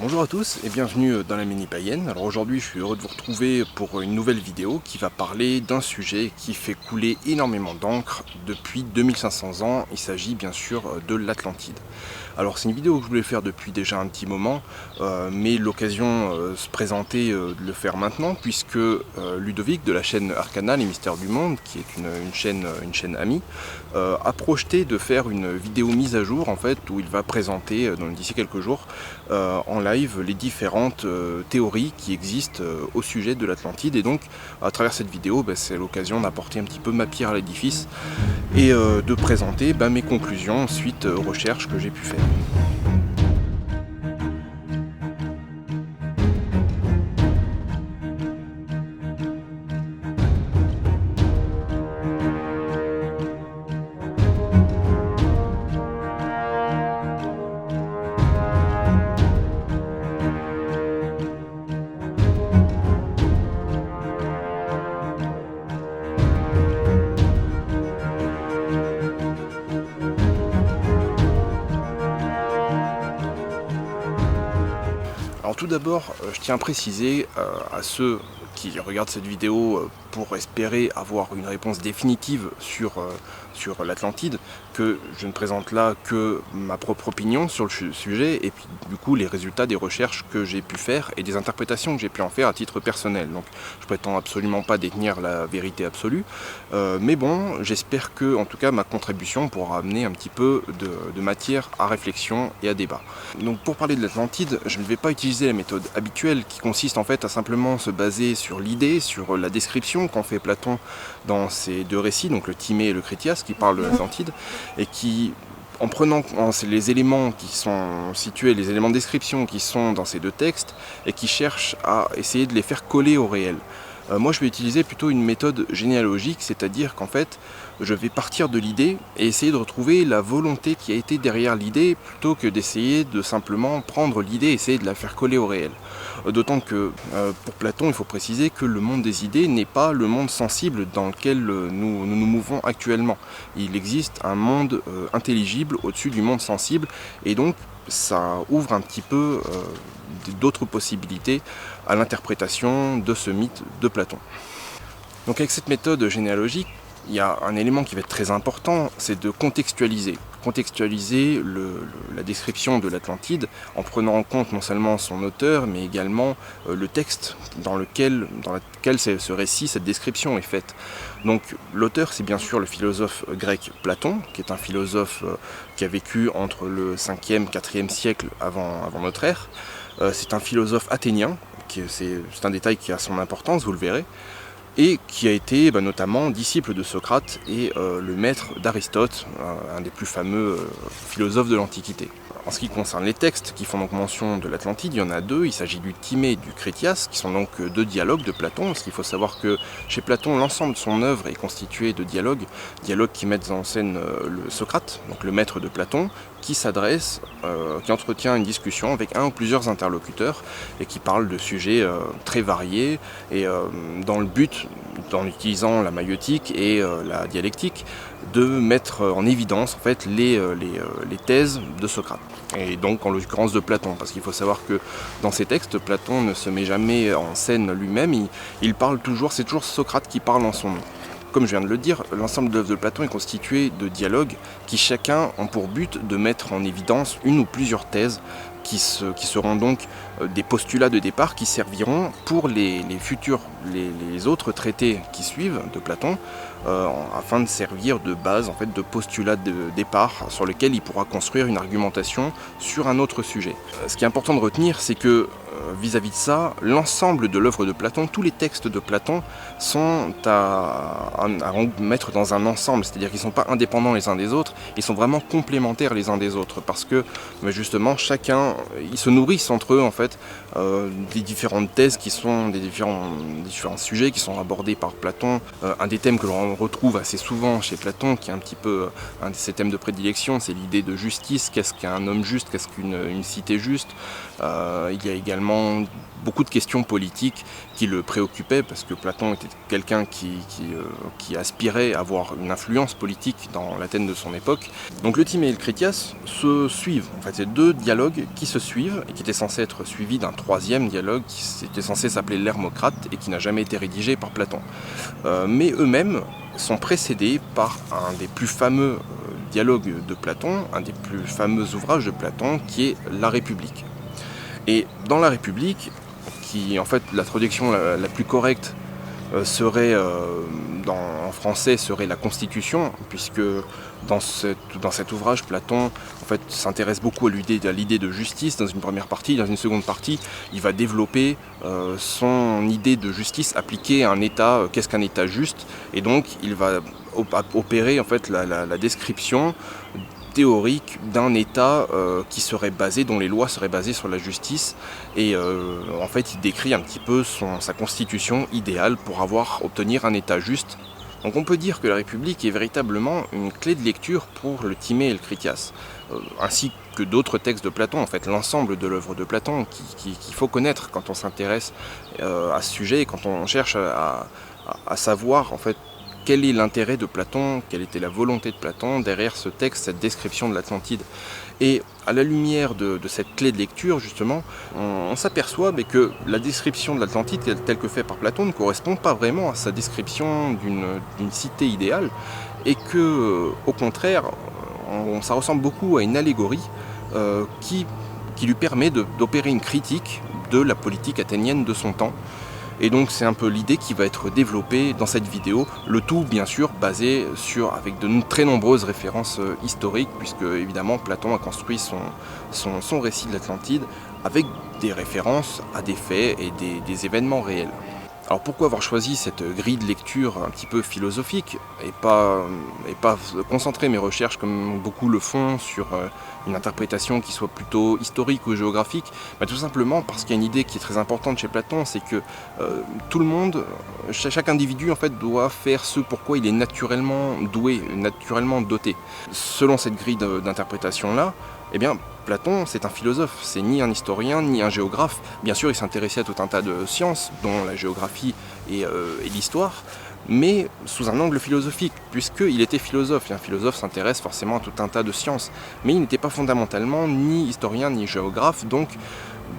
Bonjour à tous et bienvenue dans la Mini Païenne. Alors aujourd'hui je suis heureux de vous retrouver pour une nouvelle vidéo qui va parler d'un sujet qui fait couler énormément d'encre depuis 2500 ans. Il s'agit bien sûr de l'Atlantide. Alors c'est une vidéo que je voulais faire depuis déjà un petit moment, mais l'occasion se présentait de le faire maintenant puisque Ludovic de la chaîne Arcana, les mystères du monde, qui est une chaîne amie, a projeté de faire une vidéo mise à jour en fait où il va présenter d'ici quelques jours en live les différentes théories qui existent au sujet de l'Atlantide, et donc à travers cette vidéo c'est l'occasion d'apporter un petit peu ma pierre à l'édifice et de présenter mes conclusions suite aux recherches que j'ai pu faire. Alors tout d'abord, je tiens à préciser à ceux qui regardent cette vidéo pour espérer avoir une réponse définitive sur l'Atlantide, que je ne présente là que ma propre opinion sur le sujet, et puis du coup les résultats des recherches que j'ai pu faire et des interprétations que j'ai pu en faire à titre personnel. Donc je prétends absolument pas détenir la vérité absolue, mais bon, j'espère que en tout cas ma contribution pourra amener un petit peu de matière à réflexion et à débat. Donc pour parler de l'Atlantide, je ne vais pas utiliser la méthode habituelle qui consiste en fait à simplement se baser sur l'idée, sur la description qu'en fait Platon dans ses deux récits, donc le Timée et le Critias, qui parlent de l'Atlantide, et qui, en prenant les éléments qui sont situés, les éléments de description qui sont dans ces deux textes, et qui cherchent à essayer de les faire coller au réel. Moi je vais utiliser plutôt une méthode généalogique, c'est-à-dire qu'en fait je vais partir de l'idée et essayer de retrouver la volonté qui a été derrière l'idée, plutôt que d'essayer de simplement prendre l'idée et essayer de la faire coller au réel. D'autant que pour Platon il faut préciser que le monde des idées n'est pas le monde sensible dans lequel nous nous mouvons actuellement. Il existe un monde intelligible au-dessus du monde sensible, et donc ça ouvre un petit peu d'autres possibilités à l'interprétation de ce mythe de Platon. Donc avec cette méthode généalogique, il y a un élément qui va être très important, c'est de contextualiser. Contextualiser la description de l'Atlantide en prenant en compte non seulement son auteur, mais également le texte dans lequel ce récit, cette description est faite. Donc l'auteur, c'est bien sûr le philosophe grec Platon, qui est un philosophe qui a vécu entre le 5e et 4e siècle avant notre ère. C'est un philosophe athénien, c'est un détail qui a son importance, vous le verrez, et qui a été notamment disciple de Socrate et le maître d'Aristote, un des plus fameux philosophes de l'Antiquité. En ce qui concerne les textes qui font donc mention de l'Atlantide, il y en a deux. Il s'agit du Timée et du Critias, qui sont donc deux dialogues de Platon, parce qu'il faut savoir que chez Platon, l'ensemble de son œuvre est constitué de dialogues qui mettent en scène le Socrate, donc le maître de Platon, qui entretient une discussion avec un ou plusieurs interlocuteurs et qui parle de sujets très variés, et dans le but, en utilisant la maïeutique et la dialectique, de mettre en évidence en fait les thèses de Socrate, et donc en l'occurrence de Platon, parce qu'il faut savoir que dans ses textes, Platon ne se met jamais en scène lui-même, il parle toujours, c'est toujours Socrate qui parle en son nom. Comme je viens de le dire, l'ensemble de l'œuvre de Platon est constitué de dialogues qui chacun ont pour but de mettre en évidence une ou plusieurs thèses qui seront donc des postulats de départ qui serviront pour les autres traités qui suivent de Platon, afin de servir de base, en fait, de postulat de départ sur lequel il pourra construire une argumentation sur un autre sujet. Ce qui est important de retenir, c'est que vis-à-vis de ça, l'ensemble de l'œuvre de Platon, tous les textes de Platon sont à mettre dans un ensemble, c'est-à-dire qu'ils ne sont pas indépendants les uns des autres, ils sont vraiment complémentaires les uns des autres, parce que justement chacun, ils se nourrissent entre eux en fait des différentes thèses qui sont des différents sujets qui sont abordés par Platon. Un des thèmes que l'on retrouve assez souvent chez Platon, qui est un petit peu un de ses thèmes de prédilection, c'est l'idée de justice. Qu'est-ce qu'un homme juste, qu'est-ce qu'une cité juste. Il y a également vraiment beaucoup de questions politiques qui le préoccupaient, parce que Platon était quelqu'un qui aspirait à avoir une influence politique dans l'Athènes de son époque. Donc le Timée et le Critias se suivent. En fait, c'est deux dialogues qui se suivent et qui étaient censés être suivis d'un troisième dialogue qui était censé s'appeler l'Hermocrate et qui n'a jamais été rédigé par Platon. Mais eux-mêmes sont précédés par un des plus fameux dialogues de Platon, un des plus fameux ouvrages de Platon, qui est La République. Et dans La République, qui en fait la traduction la plus correcte serait en français serait la Constitution, puisque dans cet ouvrage Platon en fait s'intéresse beaucoup à l'idée de justice dans une première partie. Dans une seconde partie, il va développer son idée de justice appliquée à un État, qu'est-ce qu'un État juste, et donc il va opérer en fait la description théorique d'un État qui serait basé, dont les lois seraient basées sur la justice, et en fait il décrit un petit peu sa constitution idéale pour obtenir un État juste. Donc on peut dire que la République est véritablement une clé de lecture pour le Timée et le Critias, ainsi que d'autres textes de Platon, en fait l'ensemble de l'œuvre de Platon qu'il faut connaître quand on s'intéresse à ce sujet et quand on cherche à savoir en fait quel est l'intérêt de Platon, quelle était la volonté de Platon derrière ce texte, cette description de l'Atlantide. Et à la lumière de cette clé de lecture, justement, on s'aperçoit que la description de l'Atlantide, telle que faite par Platon, ne correspond pas vraiment à sa description d'une cité idéale, et que, au contraire, ça ressemble beaucoup à une allégorie qui lui permet d'opérer une critique de la politique athénienne de son temps. Et donc c'est un peu l'idée qui va être développée dans cette vidéo, le tout bien sûr basé avec de très nombreuses références historiques, puisque évidemment Platon a construit son récit de l'Atlantide avec des références à des faits et des événements réels. Alors pourquoi avoir choisi cette grille de lecture un petit peu philosophique et pas concentrer mes recherches comme beaucoup le font sur une interprétation qui soit plutôt historique ou géographique? Tout simplement parce qu'il y a une idée qui est très importante chez Platon, c'est que tout le monde, chaque individu en fait doit faire ce pourquoi il est naturellement doué, naturellement doté. Selon cette grille d'interprétation là, eh bien Platon, c'est un philosophe, c'est ni un historien, ni un géographe. Bien sûr, il s'intéressait à tout un tas de sciences, dont la géographie et l'histoire, mais sous un angle philosophique, puisqu'il était philosophe, et un philosophe s'intéresse forcément à tout un tas de sciences. Mais il n'était pas fondamentalement ni historien, ni géographe, donc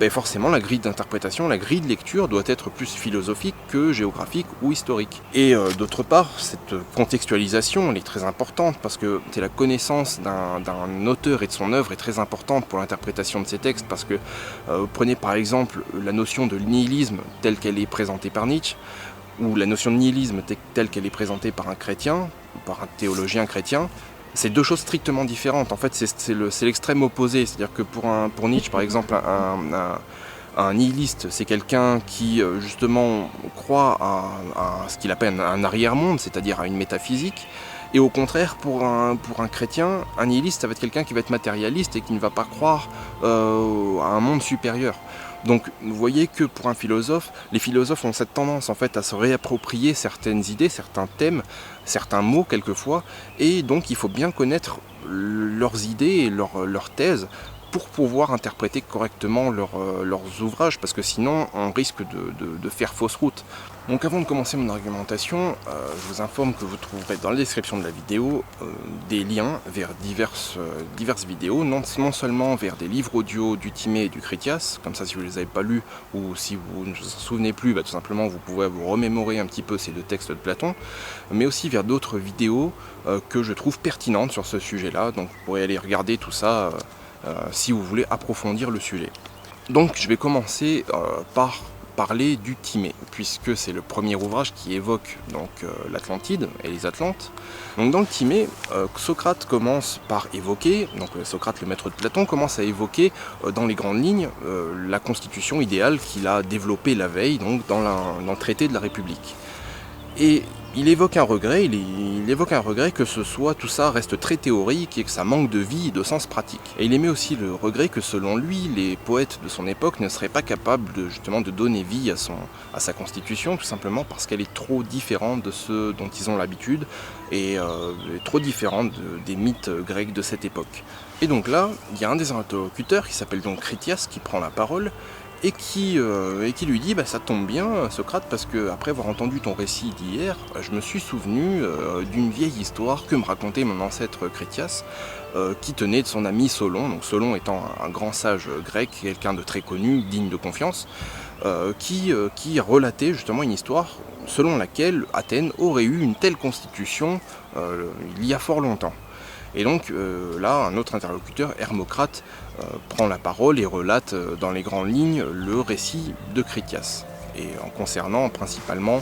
forcément la grille d'interprétation, la grille de lecture doit être plus philosophique que géographique ou historique. Et d'autre part, cette contextualisation elle est très importante parce que la connaissance d'un auteur et de son œuvre est très importante pour l'interprétation de ses textes, parce que prenez par exemple la notion de nihilisme telle qu'elle est présentée par Nietzsche, ou la notion de nihilisme telle qu'elle est présentée par un chrétien, par un théologien chrétien. C'est deux choses strictement différentes. En fait, c'est l'extrême opposé. C'est-à-dire que pour Nietzsche, par exemple, un nihiliste, c'est quelqu'un qui, justement, croit à ce qu'il appelle un arrière-monde, c'est-à-dire à une métaphysique. Et au contraire, pour un chrétien, un nihiliste, ça va être quelqu'un qui va être matérialiste et qui ne va pas croire à un monde supérieur. Donc vous voyez que pour un philosophe, les philosophes ont cette tendance en fait à se réapproprier certaines idées, certains thèmes, certains mots quelquefois, et donc il faut bien connaître leurs idées et leurs thèses pour pouvoir interpréter correctement leurs ouvrages, parce que sinon on risque de faire fausse route. Donc avant de commencer mon argumentation, je vous informe que vous trouverez dans la description de la vidéo des liens vers diverses vidéos, non seulement vers des livres audio du Timée et du Critias, comme ça si vous ne les avez pas lus ou si vous ne vous en souvenez plus, tout simplement vous pouvez vous remémorer un petit peu ces deux textes de Platon, mais aussi vers d'autres vidéos que je trouve pertinentes sur ce sujet-là, donc vous pourrez aller regarder tout ça si vous voulez approfondir le sujet. Donc je vais commencer par parler du Timée, puisque c'est le premier ouvrage qui évoque l'Atlantide et les Atlantes. Donc dans le Timée, Socrate commence par évoquer, donc Socrate le maître de Platon commence à évoquer dans les grandes lignes la constitution idéale qu'il a développée la veille, donc dans le traité de la République. Et il évoque un regret, que tout ça reste très théorique et que ça manque de vie et de sens pratique. Et il émet aussi le regret que selon lui, les poètes de son époque ne seraient pas capables de donner vie à sa constitution, tout simplement parce qu'elle est trop différente de ceux dont ils ont l'habitude et trop différente des mythes grecs de cette époque. Et donc là, il y a un des interlocuteurs qui s'appelle donc Critias qui prend la parole et qui lui dit ça tombe bien Socrate, parce que après avoir entendu ton récit d'hier, je me suis souvenu d'une vieille histoire que me racontait mon ancêtre Critias, qui tenait de son ami Solon, donc Solon étant un grand sage grec, quelqu'un de très connu, digne de confiance, qui relatait justement une histoire selon laquelle Athènes aurait eu une telle constitution il y a fort longtemps. Et donc là, un autre interlocuteur, Hermocrate, prend la parole et relate dans les grandes lignes le récit de Critias, et en concernant principalement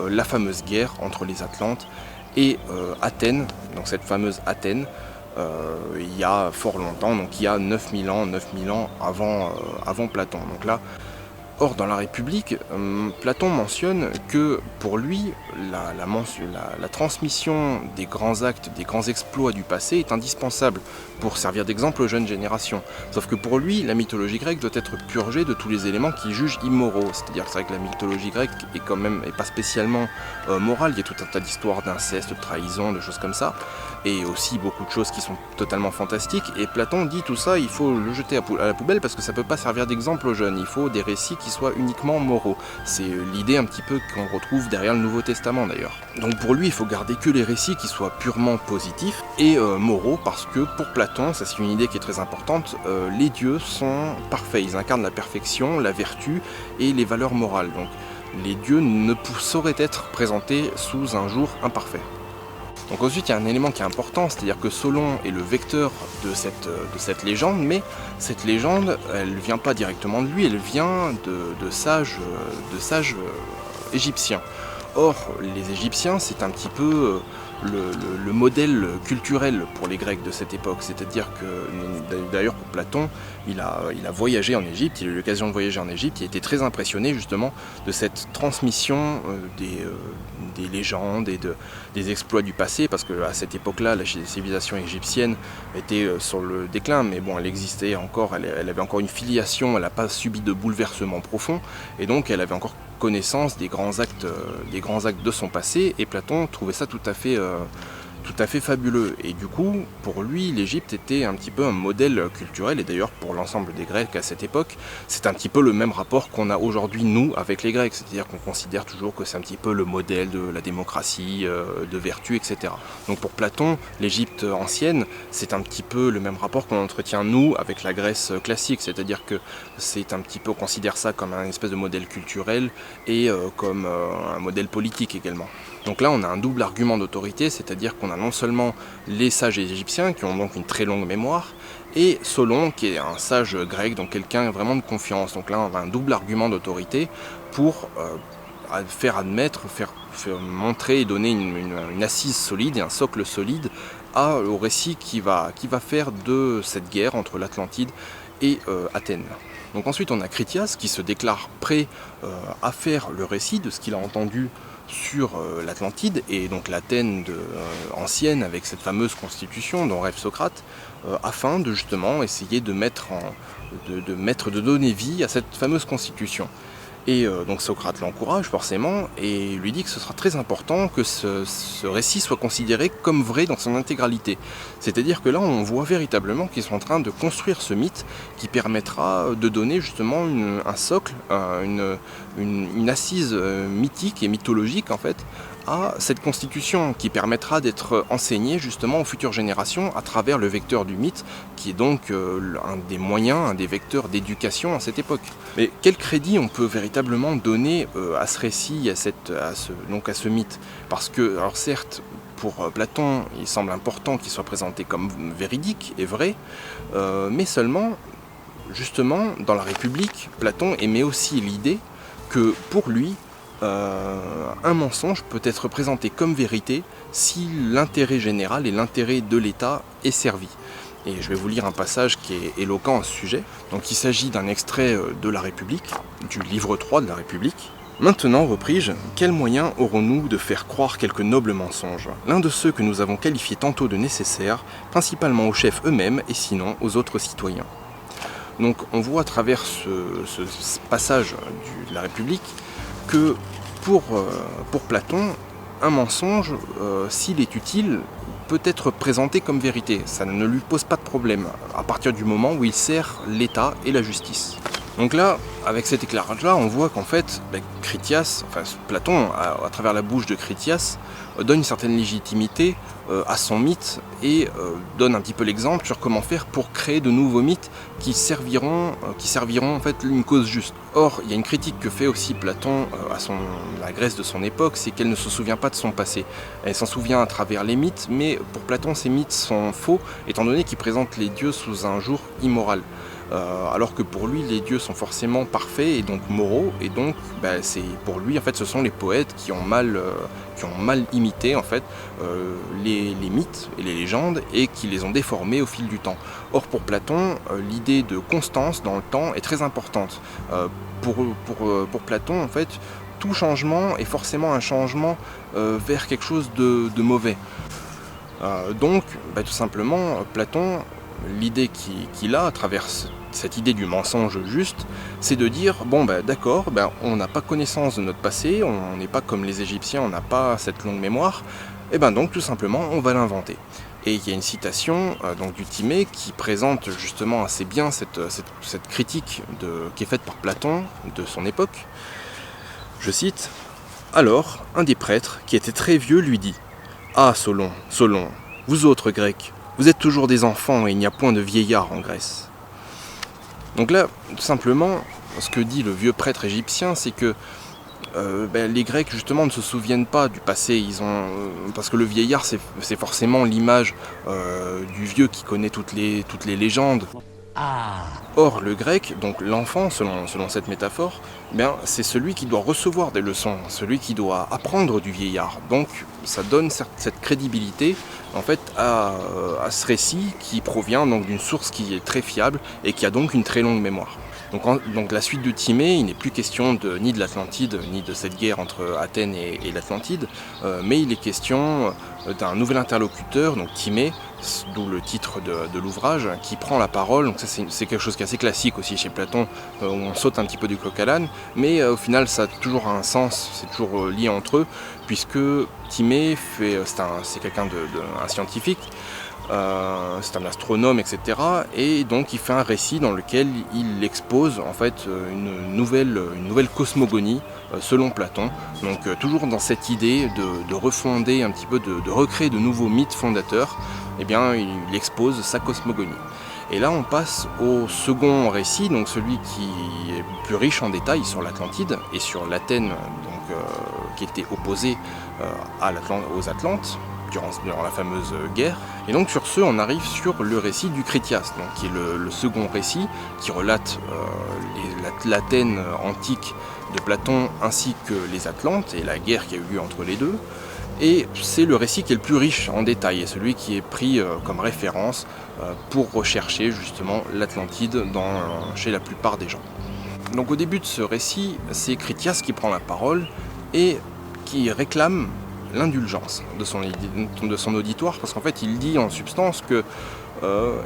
la fameuse guerre entre les Atlantes et Athènes, donc cette fameuse Athènes, il y a fort longtemps, donc il y a 9000 ans avant Platon. Donc là, or, dans la République, Platon mentionne que pour lui, la transmission des grands actes, des grands exploits du passé est indispensable pour servir d'exemple aux jeunes générations. Sauf que pour lui, la mythologie grecque doit être purgée de tous les éléments qu'il juge immoraux. C'est-à-dire que c'est vrai que la mythologie grecque est pas spécialement morale. Il y a tout un tas d'histoires d'inceste, de trahison, de choses comme ça, et aussi beaucoup de choses qui sont totalement fantastiques. Et Platon dit tout ça, il faut le jeter à la poubelle parce que ça peut pas servir d'exemple aux jeunes. Il faut des récits qui soient uniquement moraux. C'est l'idée un petit peu qu'on retrouve derrière le Nouveau Testament d'ailleurs. Donc pour lui, il faut garder que les récits qui soient purement positifs et moraux, parce que pour Platon, ça c'est une idée qui est très importante, les dieux sont parfaits, ils incarnent la perfection, la vertu et les valeurs morales. Donc les dieux ne sauraient être présentés sous un jour imparfait. Donc ensuite il y a un élément qui est important, c'est-à-dire que Solon est le vecteur de cette légende, mais cette légende, elle ne vient pas directement de lui, elle vient de sages égyptiens. Or, les Égyptiens, c'est un petit peu le modèle culturel pour les Grecs de cette époque. C'est-à-dire que, d'ailleurs pour Platon, il a voyagé en Égypte, il a eu l'occasion de voyager en Égypte, il a été très impressionné justement de cette transmission des légendes et des exploits du passé, parce qu'à cette époque-là, la civilisation égyptienne était sur le déclin, mais bon, elle existait encore, elle avait encore une filiation, elle n'a pas subi de bouleversements profonds, et donc elle avait encore connaissance des grands actes de son passé, et Platon trouvait ça tout à fait fabuleux. Et du coup, pour lui, l'Égypte était un petit peu un modèle culturel, et d'ailleurs pour l'ensemble des Grecs à cette époque, c'est un petit peu le même rapport qu'on a aujourd'hui nous avec les Grecs, c'est-à-dire qu'on considère toujours que c'est un petit peu le modèle de la démocratie, de vertu, etc. Donc pour Platon, l'Égypte ancienne, c'est un petit peu le même rapport qu'on entretient nous avec la Grèce classique, c'est-à-dire que c'est un petit peu, on considère ça comme un espèce de modèle culturel et comme un modèle politique également. Donc là on a un double argument d'autorité, c'est-à-dire qu'on a non seulement les sages égyptiens qui ont donc une très longue mémoire, et Solon qui est un sage grec, donc quelqu'un vraiment de confiance. Donc là on a un double argument d'autorité pour faire admettre, faire montrer et donner une assise solide et un socle solide au récit qui va faire de cette guerre entre l'Atlantide et Athènes. Donc ensuite on a Critias qui se déclare prêt à faire le récit de ce qu'il a entendu sur l'Atlantide, et donc l'Athènes ancienne avec cette fameuse constitution dont rêve Socrate, afin de justement essayer de donner vie à cette fameuse constitution. Et donc Socrate l'encourage forcément et lui dit que ce sera très important que ce récit soit considéré comme vrai dans son intégralité. C'est-à-dire que là on voit véritablement qu'ils sont en train de construire ce mythe qui permettra de donner justement un socle, une assise mythique et mythologique en fait à cette constitution qui permettra d'être enseignée justement aux futures générations à travers le vecteur du mythe qui est donc un des moyens, un des vecteurs d'éducation à cette époque. Mais quel crédit on peut véritablement donner à ce récit, à ce mythe? Parce que, alors certes, pour Platon, il semble important qu'il soit présenté comme véridique et vrai, mais seulement, justement, dans la République, Platon émet aussi l'idée que pour lui, un mensonge peut être présenté comme vérité si l'intérêt général et l'intérêt de l'État est servi. Et je vais vous lire un passage qui est éloquent à ce sujet. Donc il s'agit d'un extrait de La République, du livre 3 de La République. « Maintenant, repris-je, quels moyens aurons-nous de faire croire quelques nobles mensonges? L'un de ceux que nous avons qualifiés tantôt de nécessaires, principalement aux chefs eux-mêmes et sinon aux autres citoyens. » Donc on voit à travers ce passage de La République que pour Platon, un mensonge, s'il est utile, peut être présenté comme vérité. Ça ne lui pose pas de problème, à partir du moment où il sert l'État et la justice. Donc là, avec cet éclairage-là, on voit qu'en fait, Critias, enfin Platon, à travers la bouche de Critias, donne une certaine légitimité à son mythe et donne un petit peu l'exemple sur comment faire pour créer de nouveaux mythes qui serviront en fait une cause juste. Or, il y a une critique que fait aussi Platon à la Grèce de son époque, c'est qu'elle ne se souvient pas de son passé. Elle s'en souvient à travers les mythes, mais pour Platon, ces mythes sont faux, étant donné qu'ils présentent les dieux sous un jour immoral. Alors que pour lui les dieux sont forcément parfaits et donc moraux, et donc c'est pour lui en fait ce sont les poètes qui ont mal imité en fait les mythes et les légendes et qui les ont déformés au fil du temps. Or pour Platon l'idée de constance dans le temps est très importante. Pour Platon en fait tout changement est forcément un changement vers quelque chose de mauvais. Donc tout simplement Platon, l'idée qu'il a à travers cette idée du mensonge juste, c'est de dire, d'accord, on n'a pas connaissance de notre passé, on n'est pas comme les Égyptiens, on n'a pas cette longue mémoire, et donc tout simplement on va l'inventer. Et il y a une citation donc du Timée qui présente justement assez bien cette critique qui est faite par Platon de son époque. Je cite, « Alors, un des prêtres, qui était très vieux, lui dit « Ah, Solon, Solon, vous autres Grecs, vous êtes toujours des enfants et il n'y a point de vieillards en Grèce. » Donc là, tout simplement, ce que dit le vieux prêtre égyptien, c'est que les Grecs justement ne se souviennent pas du passé. Parce que le vieillard, c'est forcément l'image du vieux qui connaît toutes les légendes. Or, le grec, donc l'enfant, selon cette métaphore, c'est celui qui doit recevoir des leçons, celui qui doit apprendre du vieillard. Donc, ça donne cette crédibilité en fait à ce récit qui provient donc d'une source qui est très fiable et qui a donc une très longue mémoire. Donc la suite de Timée, il n'est plus question ni de l'Atlantide, ni de cette guerre entre Athènes et l'Atlantide, mais il est question d'un nouvel interlocuteur, donc Timée, d'où le titre de l'ouvrage, qui prend la parole. Donc ça c'est quelque chose qui est assez classique aussi chez Platon, où on saute un petit peu du coq à l'âne, mais au final ça a toujours un sens, c'est toujours lié entre eux, puisque Timée c'est quelqu'un un scientifique, c'est un astronome, etc. Et donc il fait un récit dans lequel il expose en fait une nouvelle cosmogonie selon Platon. Donc toujours dans cette idée de refonder un petit peu, de recréer de nouveaux mythes fondateurs, il expose sa cosmogonie. Et là on passe au second récit, donc celui qui est plus riche en détails sur l'Atlantide et sur l'Athènes qui était opposée aux Atlantes durant la fameuse guerre. Et donc sur ce, on arrive sur le récit du Critias, donc, qui est le second récit, qui relate l'Athènes antique de Platon ainsi que les Atlantes et la guerre qui a eu lieu entre les deux. Et c'est le récit qui est le plus riche en détails, et celui qui est pris comme référence pour rechercher justement l'Atlantide chez la plupart des gens. Donc au début de ce récit, c'est Critias qui prend la parole et qui réclame l'indulgence de son auditoire, parce qu'en fait il dit en substance que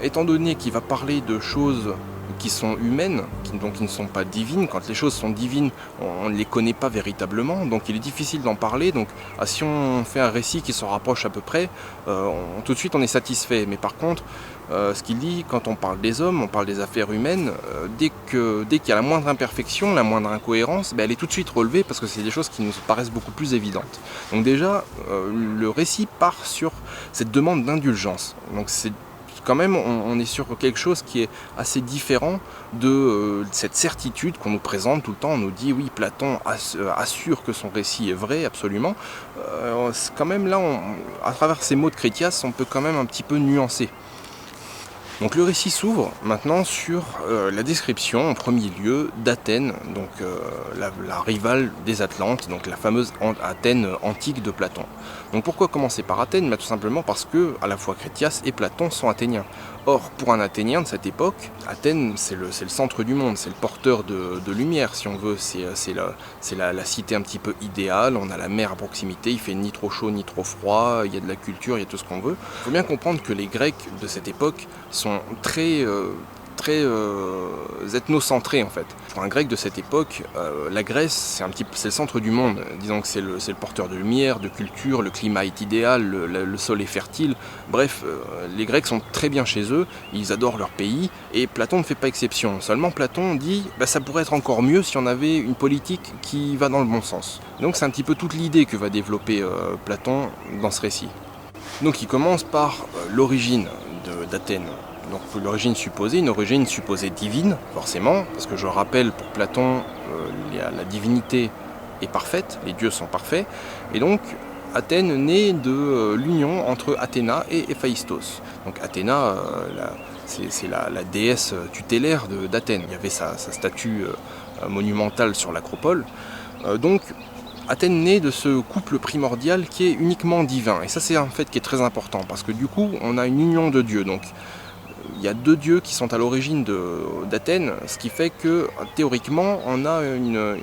étant donné qu'il va parler de choses qui sont humaines, qui ne sont pas divines, quand les choses sont divines on ne les connaît pas véritablement, donc il est difficile d'en parler. Donc si on fait un récit qui se rapproche à peu près, tout de suite on est satisfait. Mais par contre ce qu'il dit, quand on parle des hommes, on parle des affaires humaines, dès qu'il y a la moindre imperfection, la moindre incohérence, elle est tout de suite relevée parce que c'est des choses qui nous paraissent beaucoup plus évidentes. Donc déjà, le récit part sur cette demande d'indulgence. Donc c'est quand même, on est sur quelque chose qui est assez différent de cette certitude qu'on nous présente tout le temps. On nous dit oui, Platon assure que son récit est vrai, absolument. Quand même là, à travers ces mots de Critias, on peut quand même un petit peu nuancer. Donc le récit s'ouvre maintenant sur la description en premier lieu d'Athènes, donc la rivale des Atlantes, donc la fameuse Athènes antique de Platon. Donc pourquoi commencer par Athènes? Tout simplement parce que à la fois Critias et Platon sont athéniens. Or, pour un Athénien de cette époque, Athènes c'est le centre du monde, c'est le porteur de lumière si on veut, c'est la cité un petit peu idéale, on a la mer à proximité, il fait ni trop chaud ni trop froid, il y a de la culture, il y a tout ce qu'on veut. Il faut bien comprendre que les Grecs de cette époque sont très ethnocentrés en fait. Pour un grec de cette époque, la Grèce, c'est le centre du monde. Disons que c'est le porteur de lumière, de culture, le climat est idéal, le sol est fertile. Bref, les Grecs sont très bien chez eux, ils adorent leur pays, et Platon ne fait pas exception. Seulement Platon dit ça pourrait être encore mieux si on avait une politique qui va dans le bon sens. Donc c'est un petit peu toute l'idée que va développer Platon dans ce récit. Donc il commence par l'origine d'Athènes. Donc l'origine supposée, une origine supposée divine, forcément, parce que je rappelle, pour Platon, la divinité est parfaite, les dieux sont parfaits, et donc Athènes naît de l'union entre Athéna et Héphaïstos. Donc Athéna, c'est la déesse tutélaire d'Athènes, il y avait sa statue monumentale sur l'acropole. Donc Athènes naît de ce couple primordial qui est uniquement divin, et ça c'est un fait qui est très important, parce que du coup on a une union de dieux. Donc il y a deux dieux qui sont à l'origine d'Athènes, ce qui fait que théoriquement on a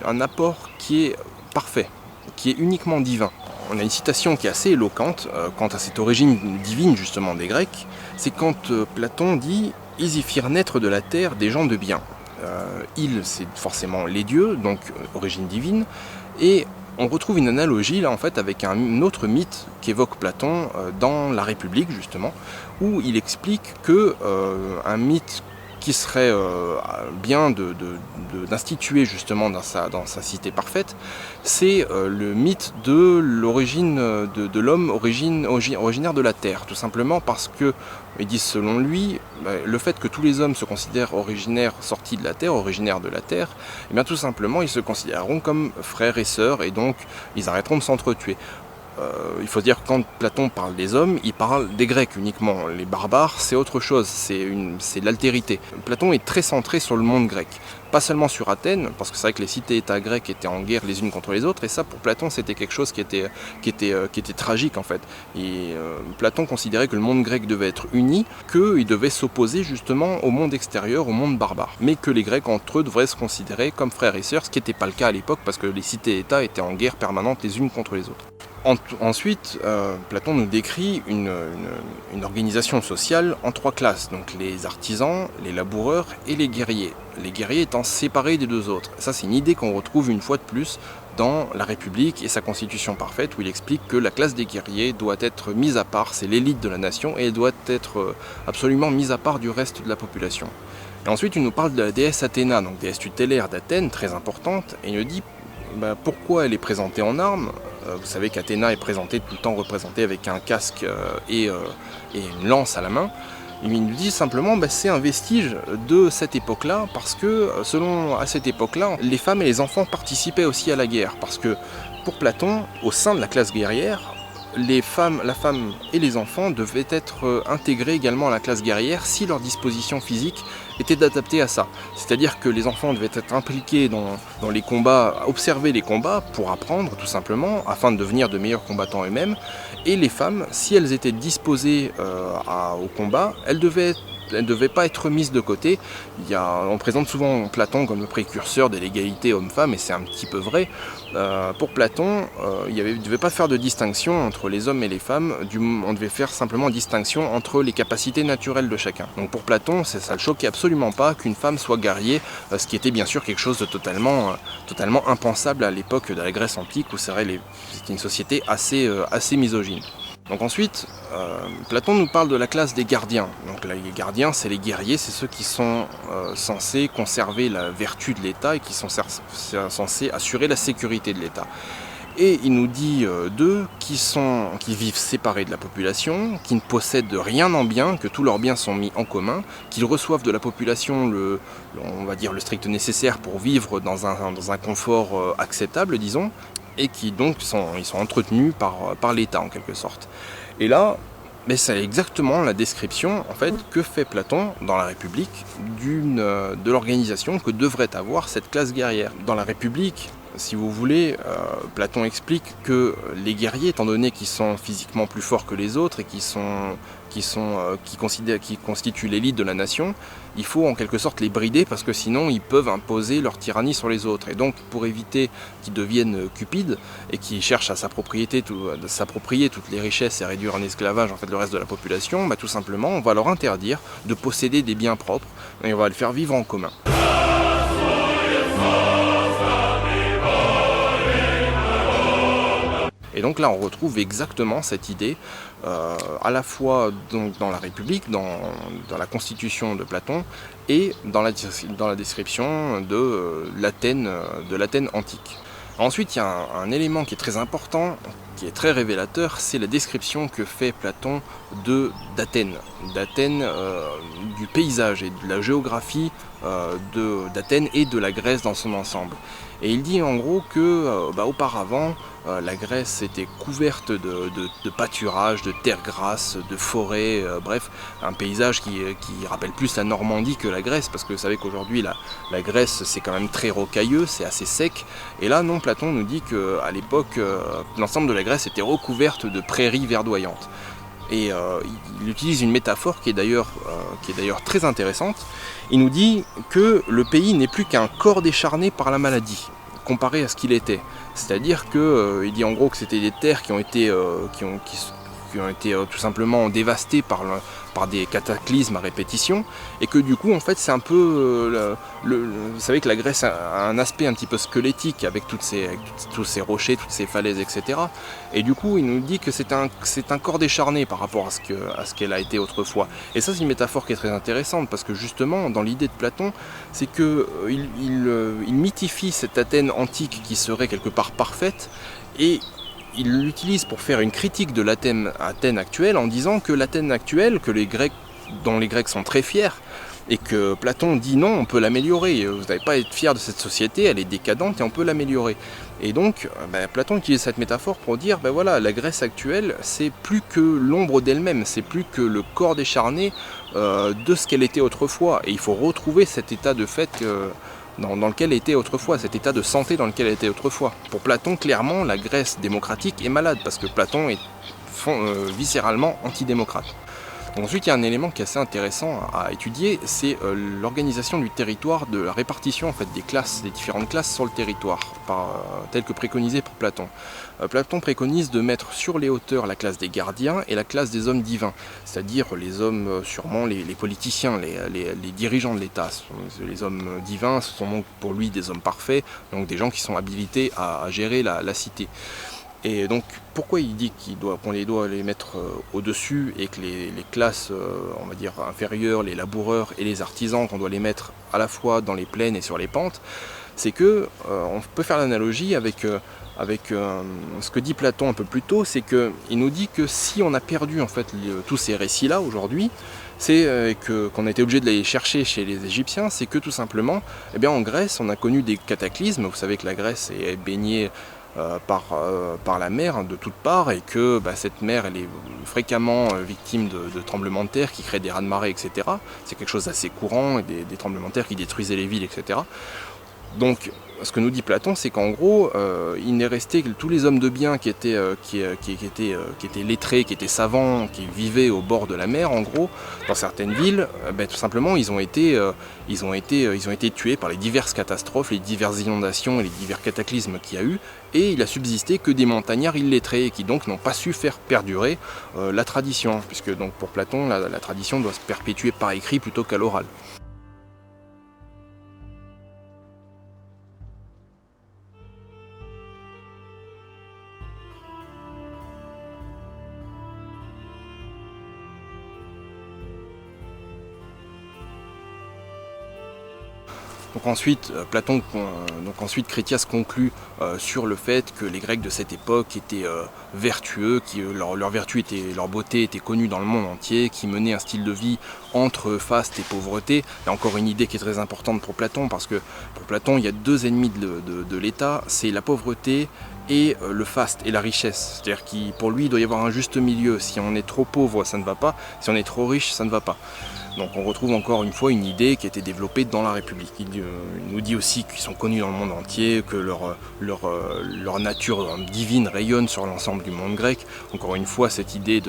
un apport qui est parfait, qui est uniquement divin. On a une citation qui est assez éloquente quant à cette origine divine justement des Grecs, c'est quand Platon dit « Ils y firent naître de la terre des gens de bien ». Ils, c'est forcément les dieux, donc origine divine, et on retrouve une analogie là en fait avec un autre mythe qu'évoque Platon dans La République justement, où il explique que un mythe qui serait bien d'instituer justement dans sa cité parfaite, c'est le mythe de l'origine de l'homme originaire de la Terre, tout simplement parce que, il dit selon lui, le fait que tous les hommes se considèrent sortis de la Terre, originaires de la Terre, et bien tout simplement ils se considéreront comme frères et sœurs, et donc ils arrêteront de s'entretuer. Il faut dire que quand Platon parle des hommes, il parle des Grecs uniquement. Les barbares, c'est autre chose, c'est l'altérité. Platon est très centré sur le monde grec. Pas seulement sur Athènes, parce que c'est vrai que les cités-états grecs étaient en guerre les unes contre les autres, et ça pour Platon c'était quelque chose qui était tragique en fait. Et Platon considérait que le monde grec devait être uni, qu'il devait s'opposer justement au monde extérieur, au monde barbare. Mais que les Grecs entre eux devraient se considérer comme frères et sœurs, ce qui n'était pas le cas à l'époque, parce que les cités-états étaient en guerre permanente les unes contre les autres. Ensuite, Platon nous décrit une organisation sociale en trois classes, donc les artisans, les laboureurs et les guerriers. Les guerriers étant séparés des deux autres. Ça, c'est une idée qu'on retrouve une fois de plus dans La République et sa constitution parfaite, où il explique que la classe des guerriers doit être mise à part, c'est l'élite de la nation, et elle doit être absolument mise à part du reste de la population. Et ensuite, il nous parle de la déesse Athéna, donc déesse tutélaire d'Athènes, très importante, et il nous dit pourquoi elle est présentée en armes. Vous savez qu'Athéna est présentée tout le temps représentée avec un casque et une lance à la main. Il nous dit simplement c'est un vestige de cette époque-là, parce que à cette époque-là, les femmes et les enfants participaient aussi à la guerre. Parce que pour Platon, au sein de la classe guerrière, la femme et les enfants devaient être intégrés également à la classe guerrière si leur disposition physique était adaptée à ça. C'est-à-dire que les enfants devaient être impliqués dans les combats, observer les combats pour apprendre tout simplement, afin de devenir de meilleurs combattants eux-mêmes. Et les femmes, si elles étaient disposées au combat, elles ne devaient pas être mises de côté. On présente souvent Platon comme le précurseur de l'égalité homme-femme, et c'est un petit peu vrai. Pour Platon, il ne devait pas faire de distinction entre les hommes et les femmes, on devait faire simplement distinction entre les capacités naturelles de chacun. Donc pour Platon, ça ne le choquait absolument pas qu'une femme soit guerrier, ce qui était bien sûr quelque chose de totalement impensable à l'époque de la Grèce antique, où c'était une société assez misogyne. Donc ensuite, Platon nous parle de la classe des gardiens. Donc là, les gardiens, c'est les guerriers, c'est ceux qui sont censés conserver la vertu de l'État et qui sont censés assurer la sécurité de l'État. Et il nous dit d'eux qui vivent séparés de la population, qui ne possèdent rien en bien, que tous leurs biens sont mis en commun, qu'ils reçoivent de la population on va dire le strict nécessaire pour vivre dans un confort acceptable, disons, et qui donc ils sont entretenus par l'État en quelque sorte. Et là, c'est exactement la description en fait que fait Platon dans La République de l'organisation que devrait avoir cette classe guerrière. Dans La République, si vous voulez, Platon explique que les guerriers, étant donné qu'ils sont physiquement plus forts que les autres et qui constituent l'élite de la nation, il faut en quelque sorte les brider, parce que sinon ils peuvent imposer leur tyrannie sur les autres. Et donc pour éviter qu'ils deviennent cupides et qu'ils cherchent à s'approprier toutes les richesses et réduire en esclavage en fait le reste de la population, tout simplement on va leur interdire de posséder des biens propres et on va les faire vivre en commun. donc là on retrouve exactement cette idée, à la fois donc, dans la République, dans la constitution de Platon, et dans la description de l'Athènes antique. Ensuite, il y a un élément qui est très important, qui est très révélateur, c'est la description que fait Platon d'Athènes, du paysage et de la géographie d'Athènes et de la Grèce dans son ensemble. Et il dit en gros que auparavant, la Grèce était couverte de pâturages, de terres grasses, de forêts, bref, un paysage qui rappelle plus la Normandie que la Grèce, parce que vous savez qu'aujourd'hui la Grèce c'est quand même très rocailleux, c'est assez sec, et là non, Platon nous dit qu'à l'époque, l'ensemble de la Grèce était recouverte de prairies verdoyantes. Et il utilise une métaphore qui est d'ailleurs très intéressante. Il nous dit que le pays n'est plus qu'un corps décharné par la maladie, comparé à ce qu'il était. C'est-à-dire qu'il dit en gros que c'était des terres qui ont été tout simplement dévastées par des cataclysmes à répétition, et que du coup en fait c'est un peu vous savez que la Grèce a un aspect un petit peu squelettique avec tous ces rochers, toutes ces falaises, etc. Et du coup il nous dit que c'est un corps décharné par rapport à ce qu'elle a été autrefois. Et ça c'est une métaphore qui est très intéressante, parce que justement dans l'idée de Platon, c'est que il mythifie cette Athènes antique qui serait quelque part parfaite, et il l'utilise pour faire une critique de l'Athènes actuelle, en disant que l'Athènes actuelle, dont les Grecs sont très fiers, et que Platon dit non, on peut l'améliorer, vous n'allez pas être fier de cette société, elle est décadente et on peut l'améliorer. Et donc Platon utilise cette métaphore pour dire voilà, la Grèce actuelle c'est plus que l'ombre d'elle-même, c'est plus que le corps décharné de ce qu'elle était autrefois, et il faut retrouver cet état de fait dans lequel elle était autrefois, cet état de santé dans lequel elle était autrefois. Pour Platon, clairement, la Grèce démocratique est malade, parce que Platon est viscéralement antidémocrate. Ensuite, il y a un élément qui est assez intéressant à étudier, c'est l'organisation du territoire, de la répartition en fait, des différentes classes sur le territoire, tel que préconisé par Platon. Platon préconise de mettre sur les hauteurs la classe des gardiens et la classe des hommes divins, c'est-à-dire les hommes, sûrement les politiciens, les dirigeants de l'État. Les hommes divins, ce sont donc pour lui des hommes parfaits, donc des gens qui sont habilités à gérer la cité. Et donc pourquoi il dit qu'on doit les mettre au-dessus, et que les classes on va dire inférieures, les laboureurs et les artisans, qu'on doit les mettre à la fois dans les plaines et sur les pentes, c'est que on peut faire l'analogie avec ce que dit Platon un peu plus tôt, c'est qu'il nous dit que si on a perdu en fait tous ces récits-là aujourd'hui, c'est qu'on a été obligé de les chercher chez les Égyptiens, c'est que tout simplement, en Grèce, on a connu des cataclysmes. Vous savez que la Grèce est baignée par la mer de toutes parts, et que cette mer elle est fréquemment victime de tremblements de terre qui créent des raz-de-marée, etc. C'est quelque chose d'assez courant, des tremblements de terre qui détruisaient les villes, etc. Donc ce que nous dit Platon, c'est qu'en gros, il n'est resté que tous les hommes de bien qui étaient lettrés, qui étaient savants, qui vivaient au bord de la mer, en gros, dans certaines villes, tout simplement, ils ont été tués par les diverses catastrophes, les diverses inondations et les divers cataclysmes qu'il y a eu, et il a subsisté que des montagnards illettrés, qui donc n'ont pas su faire perdurer la tradition, puisque donc pour Platon, la tradition doit se perpétuer par écrit plutôt qu'à l'oral. Donc ensuite, Critias conclut sur le fait que les Grecs de cette époque étaient vertueux, leur beauté était connue dans le monde entier, qui menaient un style de vie entre faste et pauvreté. Il y a encore une idée qui est très importante pour Platon, parce que pour Platon, il y a deux ennemis de l'État, c'est la pauvreté et le faste et la richesse. C'est-à-dire qu'il, pour lui, il doit y avoir un juste milieu. Si on est trop pauvre, ça ne va pas. Si on est trop riche, ça ne va pas. Donc on retrouve encore une fois une idée qui a été développée dans la République. Il nous dit aussi qu'ils sont connus dans le monde entier, que leur nature divine rayonne sur l'ensemble du monde grec. Encore une fois, cette idée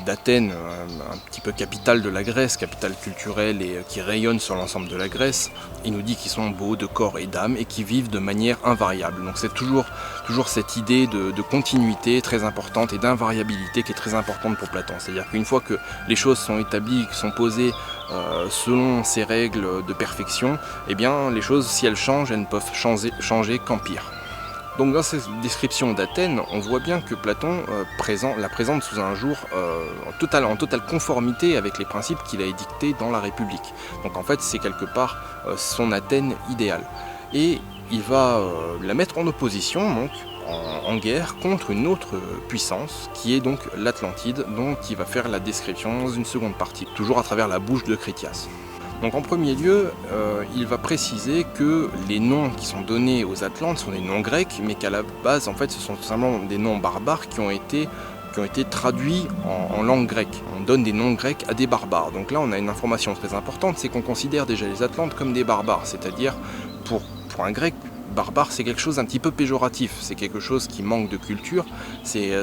d'Athènes, un petit peu capitale de la Grèce, capitale culturelle et qui rayonne sur l'ensemble de la Grèce. Il nous dit qu'ils sont beaux de corps et d'âme et qui vivent de manière invariable. Donc c'est toujours cette idée de continuité très importante et d'invariabilité qui est très importante pour Platon. C'est-à-dire qu'une fois que les choses sont établies, sont posées selon ces règles de perfection, eh bien les choses, si elles changent, elles ne peuvent changer qu'en pire. Donc dans cette description d'Athènes, on voit bien que Platon la présente sous un jour en totale conformité avec les principes qu'il a édictés dans la République. Donc en fait c'est quelque part son Athènes idéale. Et il va la mettre en opposition, donc en guerre, contre une autre puissance, qui est donc l'Atlantide, dont il va faire la description dans une seconde partie, toujours à travers la bouche de Critias. Donc en premier lieu, il va préciser que les noms qui sont donnés aux Atlantes sont des noms grecs, mais qu'à la base, en fait, ce sont tout simplement des noms barbares qui ont été traduits en langue grecque. On donne des noms grecs à des barbares. Donc là, on a une information très importante, c'est qu'on considère déjà les Atlantes comme des barbares, c'est-à-dire pour un grec, barbare, c'est quelque chose d'un petit peu péjoratif, c'est quelque chose qui manque de culture, c'est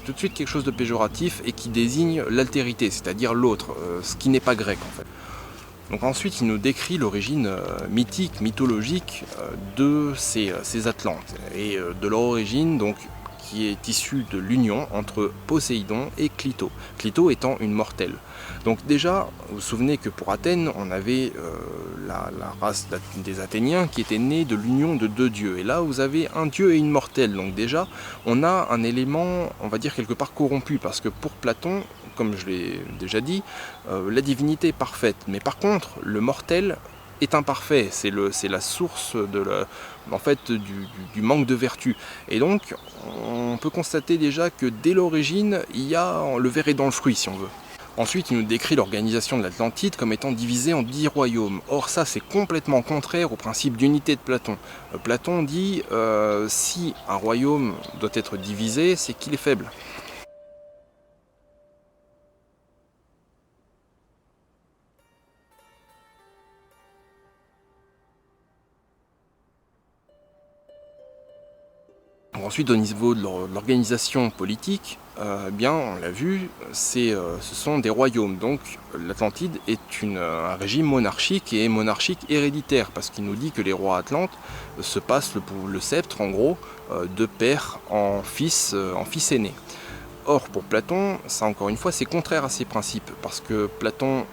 tout de suite quelque chose de péjoratif et qui désigne l'altérité, c'est-à-dire l'autre, ce qui n'est pas grec en fait. Donc ensuite, il nous décrit l'origine mythique, mythologique de ces Atlantes et de leur origine, donc qui est issue de l'union entre Poséidon et Clito. Clito étant une mortelle. Donc déjà, vous vous souvenez que pour Athènes, on avait la race des Athéniens qui était née de l'union de deux dieux. Et là, vous avez un dieu et une mortelle. Donc déjà, on a un élément, on va dire quelque part corrompu, parce que pour Platon, comme je l'ai déjà dit, la divinité est parfaite. Mais par contre, le mortel est imparfait, c'est la source du manque de vertu. Et donc, on peut constater déjà que dès l'origine, il y a le ver est dans le fruit, si on veut. Ensuite, il nous décrit l'organisation de l'Atlantide comme étant divisée en 10 royaumes. Or, ça, c'est complètement contraire au principe d'unité de Platon. Platon dit si un royaume doit être divisé, c'est qu'il est faible. Ensuite, au niveau de l'organisation politique, bien, on l'a vu, ce sont des royaumes. Donc l'Atlantide est un régime monarchique et monarchique héréditaire, parce qu'il nous dit que les rois atlantes se passent le sceptre, en gros, de père en fils aîné. Or, pour Platon, ça encore une fois, c'est contraire à ces principes, parce que Platon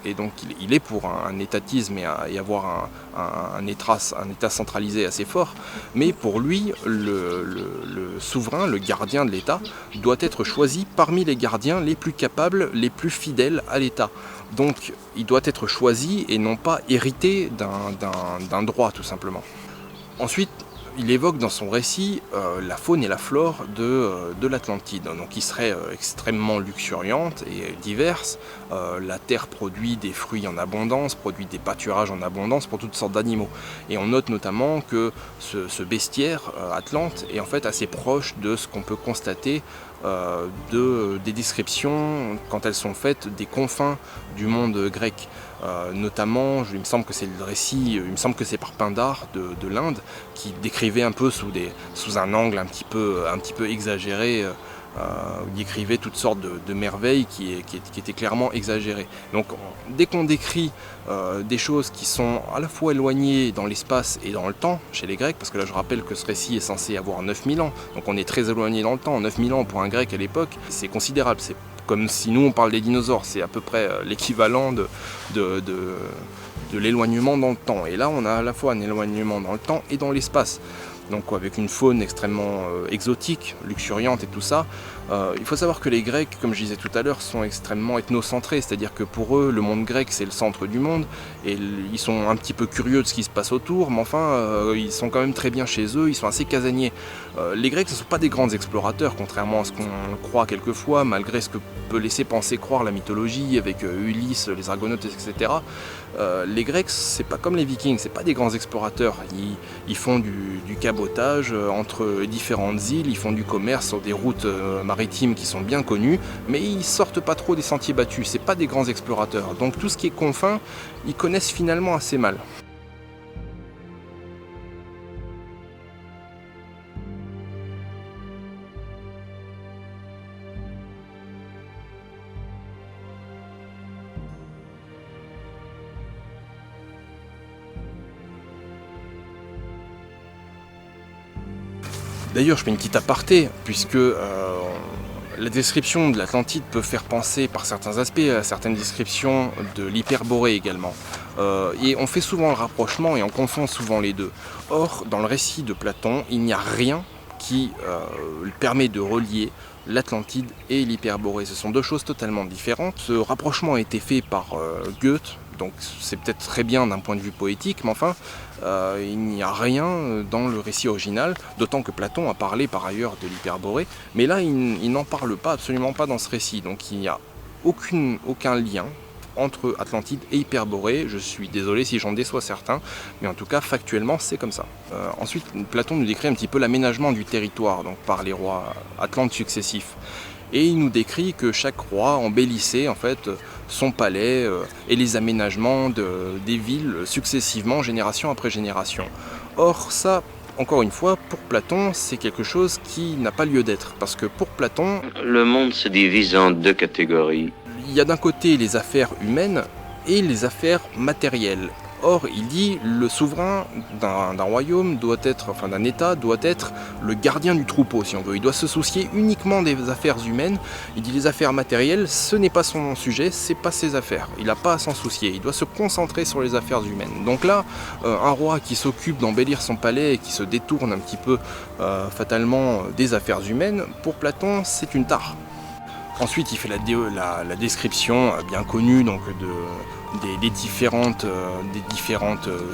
il est pour un étatisme et avoir un État centralisé assez fort, mais pour lui, le souverain, le gardien de l'État, doit être choisi parmi les gardiens les plus capables, les plus fidèles à l'État. Donc, il doit être choisi et non pas hérité d'un droit, tout simplement. Ensuite, il évoque dans son récit la faune et la flore de l'Atlantide, donc qui serait extrêmement luxuriante et diverse. La terre produit des fruits en abondance, produit des pâturages en abondance pour toutes sortes d'animaux. Et on note notamment que ce bestiaire atlante est en fait assez proche de ce qu'on peut constater des descriptions quand elles sont faites des confins du monde grec. Notamment, il me semble que c'est le récit, il me semble que c'est par Pindare de l'Inde qui décrivait un peu sous un angle un petit peu exagéré, il décrivait toutes sortes de merveilles qui étaient clairement exagérées. Donc dès qu'on décrit des choses qui sont à la fois éloignées dans l'espace et dans le temps chez les Grecs, parce que là je rappelle que ce récit est censé avoir 9000 ans, donc on est très éloigné dans le temps. 9000 ans pour un Grec à l'époque, c'est considérable. C'est comme si nous on parle des dinosaures, c'est à peu près l'équivalent de l'éloignement dans le temps. Et là on a à la fois un éloignement dans le temps et dans l'espace. Donc avec une faune extrêmement exotique, luxuriante et tout ça. Il faut savoir que les Grecs, comme je disais tout à l'heure, sont extrêmement ethnocentrés, c'est-à-dire que pour eux, le monde grec c'est le centre du monde, et ils sont un petit peu curieux de ce qui se passe autour, mais enfin, ils sont quand même très bien chez eux, ils sont assez casaniers. Les Grecs ne sont pas des grands explorateurs, contrairement à ce qu'on croit quelquefois, malgré ce que peut laisser penser croire la mythologie avec Ulysse, les Argonautes, etc. Les Grecs, c'est pas comme les Vikings, c'est pas des grands explorateurs. Ils font du cabotage entre différentes îles, ils font du commerce sur des routes maritimes qui sont bien connues, mais ils sortent pas trop des sentiers battus, c'est pas des grands explorateurs. Donc tout ce qui est confins, ils connaissent finalement assez mal. D'ailleurs, je fais une petite aparté, puisque la description de l'Atlantide peut faire penser par certains aspects à certaines descriptions de l'Hyperborée également. Et on fait souvent le rapprochement et on confond souvent les deux. Or, dans le récit de Platon, il n'y a rien qui permet de relier l'Atlantide et l'Hyperborée. Ce sont deux choses totalement différentes. Ce rapprochement a été fait par Goethe, donc c'est peut-être très bien d'un point de vue poétique, mais enfin, il n'y a rien dans le récit original, d'autant que Platon a parlé par ailleurs de l'Hyperborée, mais là il n'en parle pas, absolument pas dans ce récit, donc il n'y a aucun lien entre Atlantide et Hyperborée. Je suis désolé si j'en déçois certains, mais en tout cas factuellement c'est comme ça. Ensuite, Platon nous décrit un petit peu l'aménagement du territoire, donc par les rois atlantes successifs. Et il nous décrit que chaque roi embellissait en fait son palais et les aménagements des villes successivement, génération après génération. Or ça, encore une fois, pour Platon, c'est quelque chose qui n'a pas lieu d'être, parce que pour Platon, le monde se divise en deux catégories. Il y a d'un côté les affaires humaines et les affaires matérielles. Or, il dit le souverain d'un royaume doit être, enfin d'un État, doit être le gardien du troupeau, si on veut. Il doit se soucier uniquement des affaires humaines. Il dit les affaires matérielles, ce n'est pas son sujet, c'est pas ses affaires. Il n'a pas à s'en soucier. Il doit se concentrer sur les affaires humaines. Donc là, un roi qui s'occupe d'embellir son palais et qui se détourne un petit peu fatalement des affaires humaines, pour Platon, c'est une tare. Ensuite, il fait la description bien connue donc, des différentes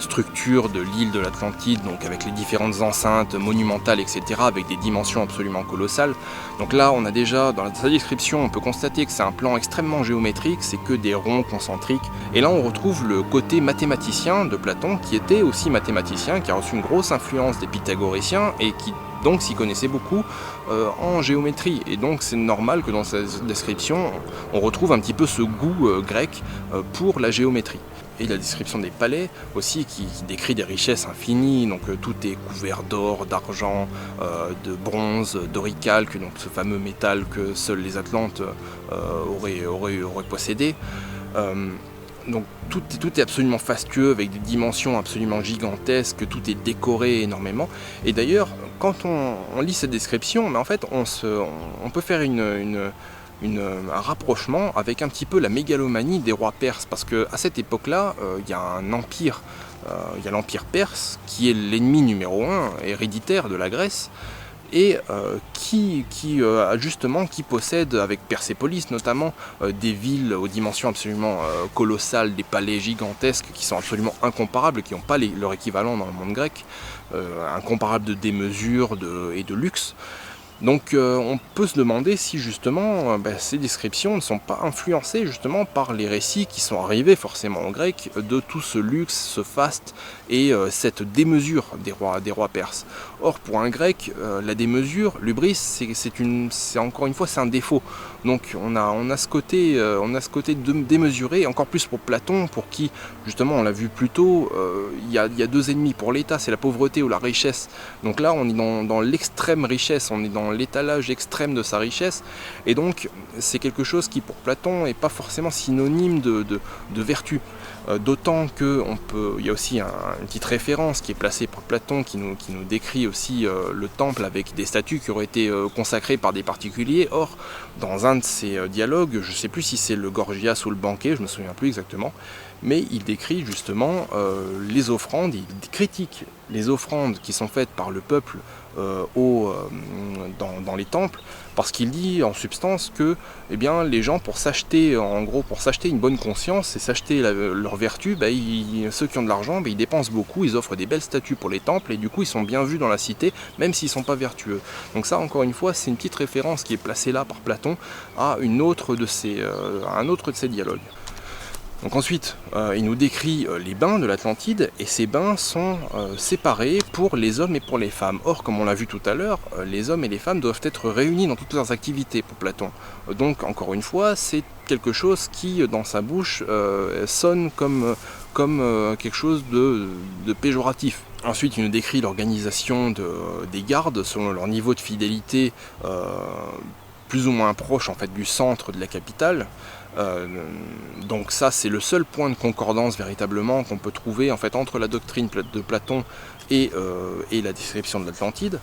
structures de l'île de l'Atlantide, donc avec les différentes enceintes monumentales, etc., avec des dimensions absolument colossales. Donc là, on a déjà, dans sa description, on peut constater que c'est un plan extrêmement géométrique, c'est que des ronds concentriques. Et là, on retrouve le côté mathématicien de Platon, qui était aussi mathématicien, qui a reçu une grosse influence des pythagoréciens, et qui donc s'y connaissait beaucoup en géométrie. Et donc c'est normal que dans sa description, on retrouve un petit peu ce goût grec pour la géométrie. Et la description des palais aussi qui décrit des richesses infinies, donc tout est couvert d'or, d'argent, de bronze, d'oricalque, donc ce fameux métal que seuls les Atlantes auraient possédé. Donc tout est absolument fastueux, avec des dimensions absolument gigantesques, tout est décoré énormément. Et d'ailleurs, quand on lit cette description, mais en fait, on peut faire un rapprochement avec un petit peu la mégalomanie des rois perses, parce qu'à cette époque-là, il y a un empire, il y a l'empire perse, qui est l'ennemi numéro 1 héréditaire de la Grèce, et qui possède, avec Persépolis notamment, des villes aux dimensions absolument colossales, des palais gigantesques qui sont absolument incomparables, qui n'ont pas leur équivalent dans le monde grec, incomparables de démesure et de luxe. Donc on peut se demander si justement ces descriptions ne sont pas influencées justement par les récits qui sont arrivés forcément en grec de tout ce luxe, ce faste et cette démesure des rois perses. Or pour un grec, la démesure, l'hubris, c'est encore une fois c'est un défaut. Donc on a ce côté démesuré, encore plus pour Platon, pour qui justement on l'a vu plus tôt, il y a deux ennemis pour l'État, c'est la pauvreté ou la richesse. Donc là on est dans l'extrême richesse, on est dans l'étalage extrême de sa richesse, et donc c'est quelque chose qui pour Platon n'est pas forcément synonyme de vertu. D'autant qu'il y a aussi une petite référence qui est placée par Platon qui nous décrit aussi le temple avec des statues qui auraient été consacrées par des particuliers. Or, dans un de ces dialogues, je ne sais plus si c'est le Gorgias ou le Banquet, je ne me souviens plus exactement, mais il décrit justement les offrandes, il critique les offrandes qui sont faites par le peuple dans les temples, parce qu'il dit en substance que les gens pour s'acheter une bonne conscience et s'acheter leur vertu, ceux qui ont de l'argent, ils dépensent beaucoup, ils offrent des belles statues pour les temples et du coup ils sont bien vus dans la cité même s'ils ne sont pas vertueux. Donc ça encore une fois c'est une petite référence qui est placée là par Platon à un autre de ces dialogues. Donc ensuite, il nous décrit les bains de l'Atlantide, et ces bains sont séparés pour les hommes et pour les femmes. Or, comme on l'a vu tout à l'heure, les hommes et les femmes doivent être réunis dans toutes leurs activités pour Platon. Donc, encore une fois, c'est quelque chose qui, dans sa bouche, sonne comme quelque chose de péjoratif. Ensuite, il nous décrit l'organisation des gardes selon leur niveau de fidélité plus ou moins proche en fait, du centre de la capitale. Donc ça c'est le seul point de concordance véritablement qu'on peut trouver en fait entre la doctrine de Platon et la description de l'Atlantide.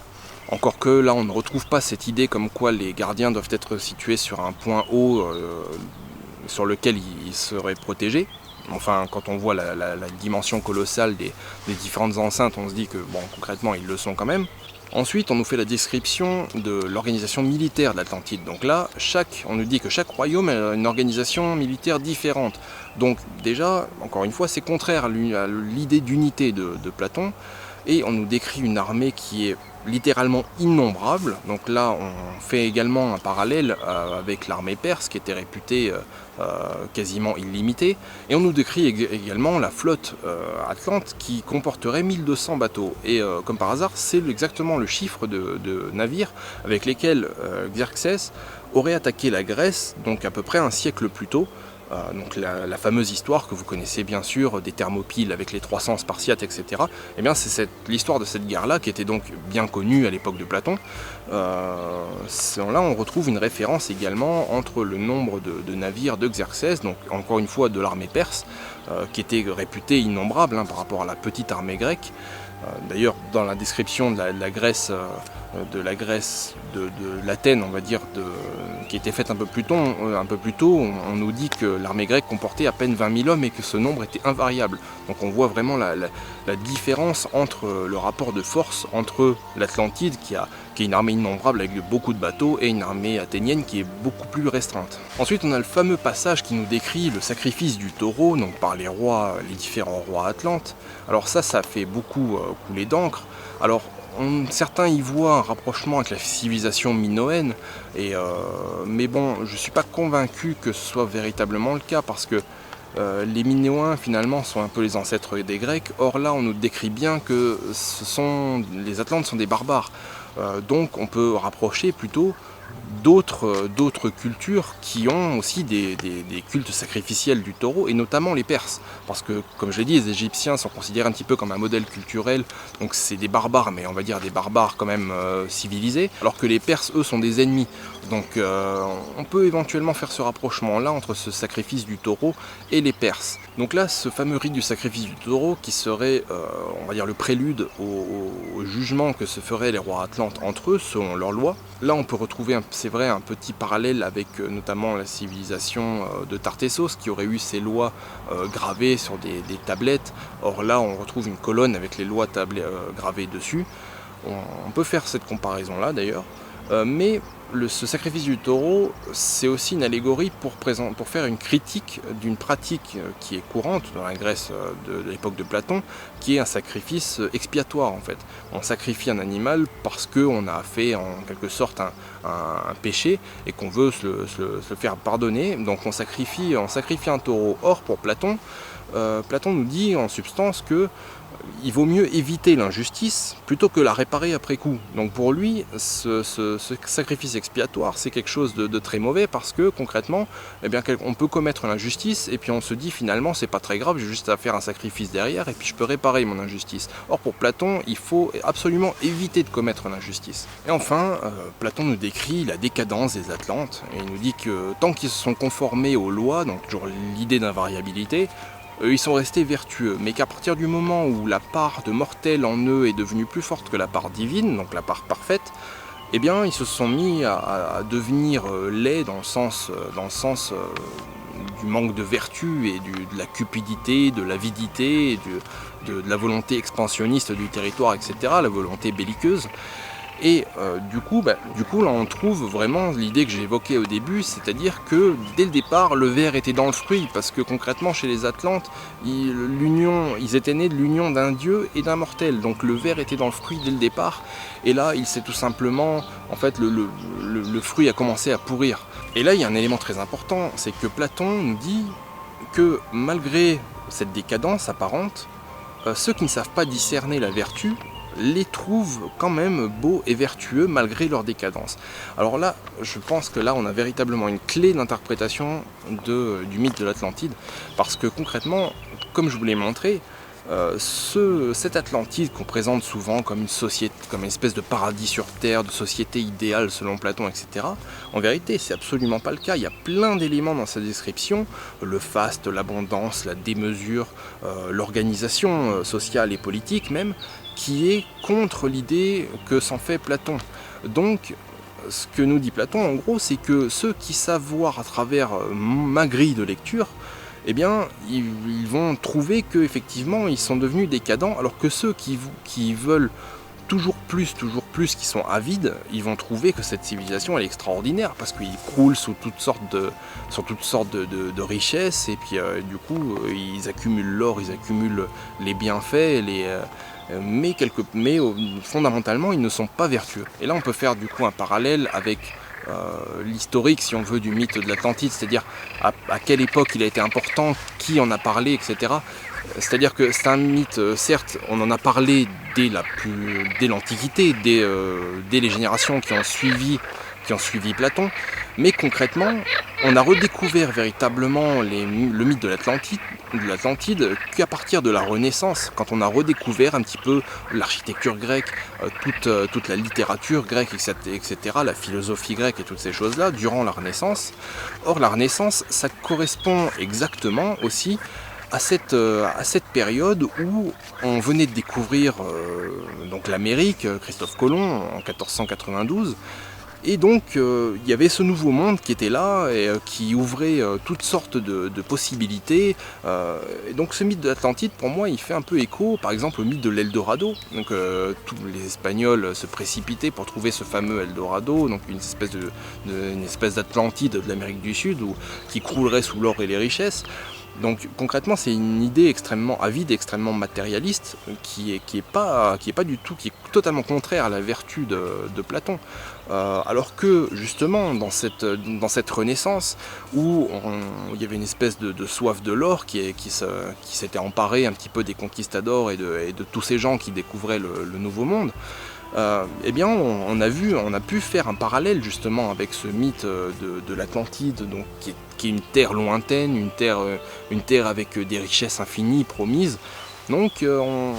Encore que là on ne retrouve pas cette idée comme quoi les gardiens doivent être situés sur un point haut sur lequel ils seraient protégés. Enfin, quand on voit la dimension colossale des différentes enceintes, on se dit que bon, concrètement ils le sont quand même. Ensuite, on nous fait la description de l'organisation militaire de l'Atlantide. Donc là, on nous dit que chaque royaume a une organisation militaire différente. Donc déjà, encore une fois, c'est contraire à l'idée d'unité de Platon. Et on nous décrit une armée qui est littéralement innombrable. Donc là, on fait également un parallèle avec l'armée perse qui était réputée quasiment illimitée. Et on nous décrit également la flotte atlante qui comporterait 1200 bateaux. Et comme par hasard, c'est exactement le chiffre de navires avec lesquels Xerxès aurait attaqué la Grèce, donc à peu près un siècle plus tôt. Donc la fameuse histoire que vous connaissez bien sûr des Thermopyles avec les 300 Spartiates, etc. Eh bien c'est l'histoire de cette guerre-là qui était donc bien connue à l'époque de Platon. Là on retrouve une référence également entre le nombre de navires de Xerxès, donc encore une fois de l'armée perse, qui était réputée innombrable par rapport à la petite armée grecque. D'ailleurs, dans la description de la Grèce, de l'Athènes, on va dire, qui était faite un peu plus tôt, on nous dit que l'armée grecque comportait à peine 20 000 hommes et que ce nombre était invariable. Donc on voit vraiment la différence entre le rapport de force entre l'Atlantide, qui est une armée innombrable avec beaucoup de bateaux, et une armée athénienne qui est beaucoup plus restreinte. Ensuite, on a le fameux passage qui nous décrit le sacrifice du taureau, donc par les différents rois atlantes. Alors ça fait beaucoup couler d'encre. Alors certains y voient un rapprochement avec la civilisation minoenne, mais bon, je ne suis pas convaincu que ce soit véritablement le cas, parce que les Minoens finalement sont un peu les ancêtres des Grecs. Or là, on nous décrit bien que les Atlantes sont des barbares. Donc on peut rapprocher plutôt d'autres cultures qui ont aussi des cultes sacrificiels du taureau, et notamment les Perses, parce que comme je l'ai dit, les Égyptiens sont considérés un petit peu comme un modèle culturel, donc c'est des barbares, mais on va dire des barbares quand même civilisés, alors que les Perses, eux, sont des ennemis. Donc on peut éventuellement faire ce rapprochement là entre ce sacrifice du taureau et les Perses. Donc là, ce fameux rite du sacrifice du taureau qui serait on va dire le prélude au jugement que se feraient les rois atlantes entre eux selon leurs lois. Là on peut retrouver, c'est vrai, un petit parallèle avec notamment la civilisation de Tartessos qui aurait eu ses lois gravées sur des tablettes. Or là on retrouve une colonne avec les lois gravées dessus. On peut faire cette comparaison là d'ailleurs. Mais ce sacrifice du taureau, c'est aussi une allégorie pour faire une critique d'une pratique qui est courante dans la Grèce de l'époque de Platon, qui est un sacrifice expiatoire en fait. On sacrifie un animal parce qu'on a fait en quelque sorte un péché et qu'on veut se faire pardonner, donc on sacrifie un taureau. Or pour Platon, Platon nous dit en substance que il vaut mieux éviter l'injustice plutôt que la réparer après coup. Donc pour lui, ce sacrifice expiatoire, c'est quelque chose de très mauvais, parce que concrètement, eh bien, on peut commettre l'injustice et puis on se dit finalement c'est pas très grave, j'ai juste à faire un sacrifice derrière et puis je peux réparer mon injustice. Or pour Platon, il faut absolument éviter de commettre l'injustice. Et enfin, Platon nous décrit la décadence des Atlantes et il nous dit que tant qu'ils se sont conformés aux lois, donc toujours l'idée d'invariabilité, ils sont restés vertueux, mais qu'à partir du moment où la part de mortel en eux est devenue plus forte que la part divine, donc la part parfaite, eh bien ils se sont mis à devenir laids dans le sens du manque de vertu et de la cupidité, de l'avidité, et de la volonté expansionniste du territoire, etc., la volonté belliqueuse. Et du coup là on trouve vraiment l'idée que j'ai évoquée au début, c'est-à-dire que dès le départ le ver était dans le fruit, parce que concrètement chez les Atlantes, ils étaient nés de l'union d'un dieu et d'un mortel, donc le ver était dans le fruit dès le départ, et là il s'est tout simplement, en fait le fruit a commencé à pourrir. Et là il y a un élément très important, c'est que Platon nous dit que malgré cette décadence apparente, ceux qui ne savent pas discerner la vertu les trouvent quand même beaux et vertueux malgré leur décadence. Alors là, je pense que là on a véritablement une clé d'interprétation du mythe de l'Atlantide, parce que concrètement, comme je vous l'ai montré, cette Atlantide qu'on présente souvent comme une société, comme une espèce de paradis sur terre, de société idéale selon Platon, etc. En vérité, c'est absolument pas le cas. Il y a plein d'éléments dans sa description, le faste, l'abondance, la démesure, l'organisation sociale et politique même, qui est contre l'idée que s'en fait Platon. Donc, ce que nous dit Platon, en gros, c'est que ceux qui savent voir à travers ma grille de lecture, eh bien, ils vont trouver qu'effectivement, ils sont devenus décadents, alors que ceux qui veulent toujours plus qui sont avides, ils vont trouver que cette civilisation elle est extraordinaire parce qu'ils croulent sous toutes sortes de richesses et puis du coup ils accumulent l'or, ils accumulent les bienfaits, mais fondamentalement ils ne sont pas vertueux. Et là on peut faire du coup un parallèle avec l'historique, si on veut, du mythe de l'Atlantide, c'est-à-dire à quelle époque il a été important, qui en a parlé, etc. C'est-à-dire que c'est un mythe, certes, on en a parlé dès l'Antiquité, dès les générations qui ont suivi Platon, mais concrètement, on a redécouvert véritablement le mythe de l'Atlantide qu'à partir de la Renaissance, quand on a redécouvert un petit peu l'architecture grecque, toute la littérature grecque, etc., la philosophie grecque et toutes ces choses-là, durant la Renaissance. Or, la Renaissance, ça correspond exactement aussi à cette période où on venait de découvrir donc l'Amérique, Christophe Colomb en 1492, et donc il y avait ce nouveau monde qui était là et qui ouvrait toutes sortes de possibilités. Et donc ce mythe de l'Atlantide, pour moi, il fait un peu écho, par exemple, au mythe de l'Eldorado. Donc tous les Espagnols se précipitaient pour trouver ce fameux Eldorado, donc une espèce d'Atlantide de l'Amérique du Sud qui croulerait sous l'or et les richesses. Donc concrètement, c'est une idée extrêmement avide, extrêmement matérialiste, qui est totalement contraire à la vertu de Platon. Alors que justement, dans cette Renaissance, où il y avait une espèce de soif de l'or qui s'était emparée un petit peu des conquistadors et de tous ces gens qui découvraient le Nouveau Monde, eh bien on a pu faire un parallèle justement avec ce mythe de l'Atlantide, donc qui est une terre lointaine, une terre avec des richesses infinies promises. Donc on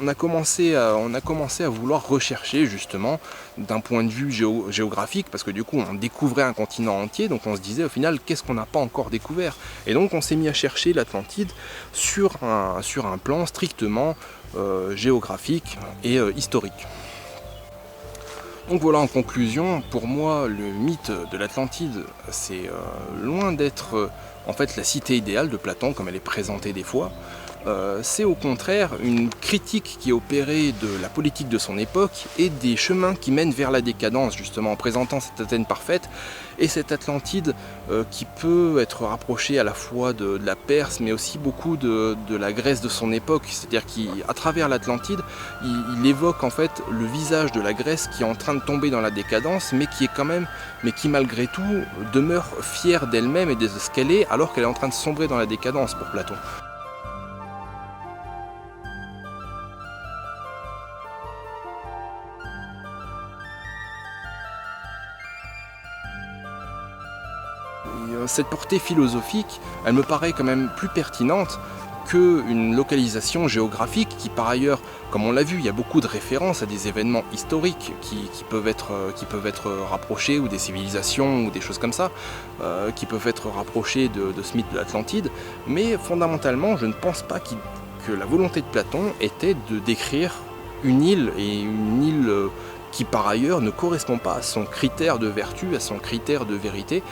a commencé à vouloir rechercher justement d'un point de vue géographique, parce que du coup on découvrait un continent entier, donc on se disait au final qu'est-ce qu'on n'a pas encore découvert. Et donc on s'est mis à chercher l'Atlantide sur un plan strictement géographique et historique. Donc voilà, en conclusion, pour moi, le mythe de l'Atlantide, c'est loin d'être en fait la cité idéale de Platon, comme elle est présentée des fois. C'est au contraire une critique qui est opérée de la politique de son époque et des chemins qui mènent vers la décadence, justement en présentant cette Athènes parfaite et cette Atlantide qui peut être rapprochée à la fois de la Perse, mais aussi beaucoup de la Grèce de son époque. C'est-à-dire qu'à travers l'Atlantide, il évoque en fait le visage de la Grèce qui est en train de tomber dans la décadence, mais qui malgré tout demeure fière d'elle-même et de ce qu'elle est, alors qu'elle est en train de sombrer dans la décadence pour Platon. Cette portée philosophique, elle me paraît quand même plus pertinente qu'une localisation géographique qui, par ailleurs, comme on l'a vu, il y a beaucoup de références à des événements historiques qui peuvent être rapprochés, ou des civilisations, ou des choses comme ça, qui peuvent être rapprochés de ce mythe de l'Atlantide, mais fondamentalement, je ne pense pas que la volonté de Platon était de décrire une île, et une île qui par ailleurs ne correspond pas à son critère de vertu, à son critère de vérité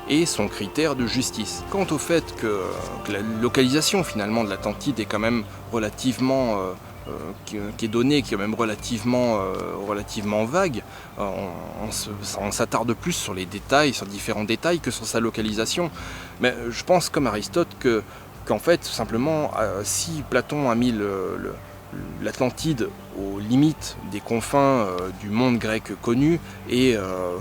et son critère de justice. Quant au fait que la localisation finalement de l'Atlantide est quand même relativement qui est donnée, qui est même relativement vague, on s'attarde plus sur les détails, sur différents détails que sur sa localisation. Mais je pense comme Aristote qu'en fait tout simplement si Platon a mis l'Atlantide aux limites des confins du monde grec connu et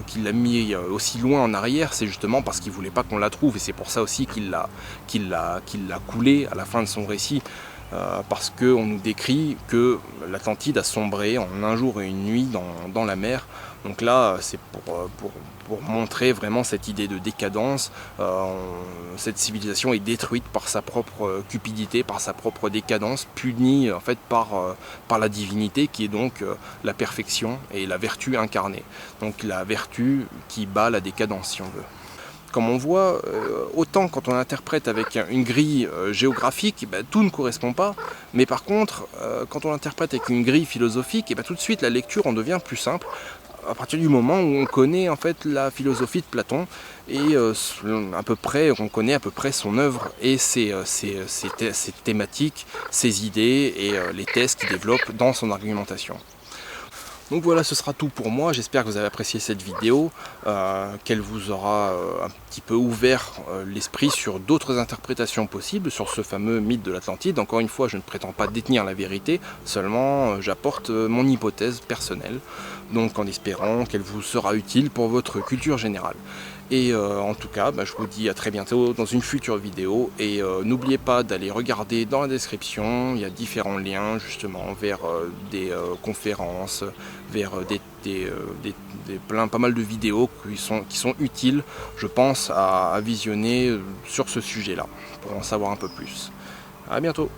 qu'il l'a mis aussi loin en arrière, c'est justement parce qu'il ne voulait pas qu'on la trouve, et c'est pour ça aussi qu'il l'a coulé à la fin de son récit, parce qu'on nous décrit que l'Atlantide a sombré en un jour et une nuit dans la mer. Donc là, c'est pour montrer vraiment cette idée de décadence. Cette civilisation est détruite par sa propre cupidité, par sa propre décadence, punie en fait par la divinité qui est donc la perfection et la vertu incarnée. Donc la vertu qui bat la décadence, si on veut. Comme on voit, autant quand on interprète avec une grille géographique, tout ne correspond pas, mais par contre, quand on interprète avec une grille philosophique, tout de suite la lecture en devient plus simple, à partir du moment où on connaît en fait la philosophie de Platon et on connaît à peu près son œuvre et ses thématiques, ses idées et les thèses qu'il développe dans son argumentation. Donc voilà, ce sera tout pour moi. J'espère que vous avez apprécié cette vidéo, qu'elle vous aura un petit peu ouvert l'esprit sur d'autres interprétations possibles sur ce fameux mythe de l'Atlantide. Encore une fois, je ne prétends pas détenir la vérité, seulement j'apporte mon hypothèse personnelle, donc en espérant qu'elle vous sera utile pour votre culture générale. Et en tout cas, je vous dis à très bientôt dans une future vidéo. Et n'oubliez pas d'aller regarder dans la description, il y a différents liens justement vers des conférences, vers pas mal de vidéos qui sont utiles, je pense, à visionner sur ce sujet-là, pour en savoir un peu plus. À bientôt.